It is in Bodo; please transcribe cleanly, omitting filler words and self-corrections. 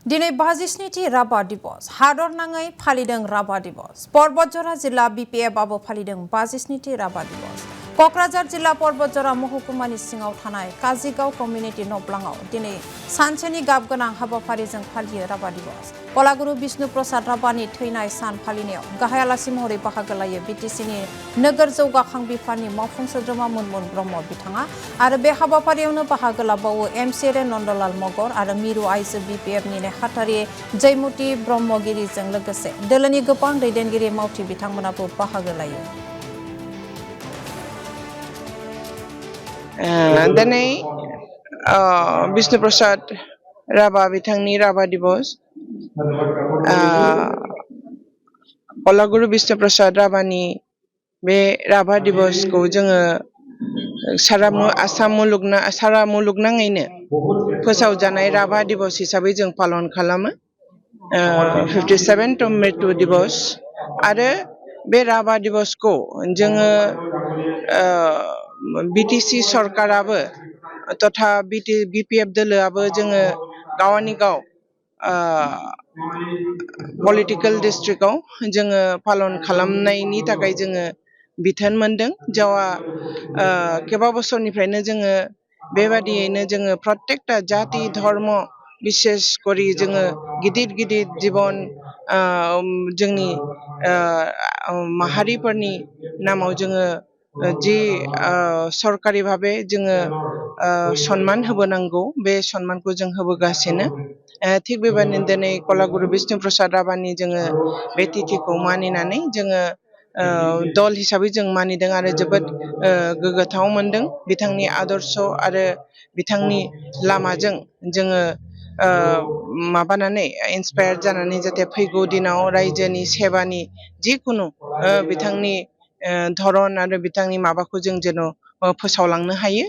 दिनै 47थि राभा दिवस हादरनाङै फालिदों राभा दिवस परबतजरा जिल्ला बिपिएफआबो फालिदों 47थि राभा दिवस कक्राझार जिल्ला परबतजरा महकुमानि सिङाव थानाय काजिगाव कमिउनिटि नब्लाङाव दिनै सानसेनि गाब गोनां हाबाफारिजों फालियो राभा दिवस कलागुरु बिष्णु प्रसाद राभानि थैनाय सान फालिनायाव गाहाय आलासि महरै बाहागो लायो बिटिसिनि नोगोर जौगाखां बिफाननि मावफुं सोद्रोमा मुनमुन ब्रह्म बिथाङा आरो बे हाबाफारियावनो बाहागो लाबावो एमसिएलए नन्दलाल मगर आरो मिरु आइजो बिपिएफनि नेहाथारि जयमती ब्रह्मगिरिजों लोगोसे दोलोनि गोबां दैदेनगिरि मावथि बिथांमोनाबो बाहागो लायो। दिनै बिष्णु प्रसाद राभा बिथांनि राभा दिवस कलागुरु बिष्णु प्रसाद राभानि बे राभा दिवसखौ जोङो सारा मुलुगनाङैनो फोसावजानाय राभा दिवस हिसाबै जों पालन खालामो 57 मृत्यु दिवस आरो बे राभा दिवसखौ जोङो बिटिसि सरकाराबो तथा बिपिएफ दोलोआबो जोङो गावनि गाव पलिटिकेल डिस्ट्रिक्टआव जोङो पालन खालामनायनि थाखाय जोङो बिथोन मोनदों जावा केबा बोसोरनिफ्रायनो जोङो बेबादियैनो जोङो प्रत्येकटा जाति धर्म बिसेस करि जोङो गिदिर गिदिर जिबन जोंनि माहारिफोरनि नामाव जोङो जि सरकारि भाबे जोङो सन्मान होबोनांगौ बे सन्मानखौ जों होबोगासिनो थिग बेबादिनो दिनै कलागुरु बिष्णु प्रसाद राभानि जोङो बे तिथिखौ मानिनानै जोङो दल हिसाबै जों मानिदों आरो जोबोद गोग्गाथाव मोनदों बिथांनि आदर्श आरो बिथांनि लामाजों जोङो माबानानै इन्सपायार जानानै जाहाथे फैगौ दिनाव रायजोनि सेबानि जिखुनु बिथांनि धरन आरो बिथांनि माबाखौ जों जेन' फोसावलांनो हायो।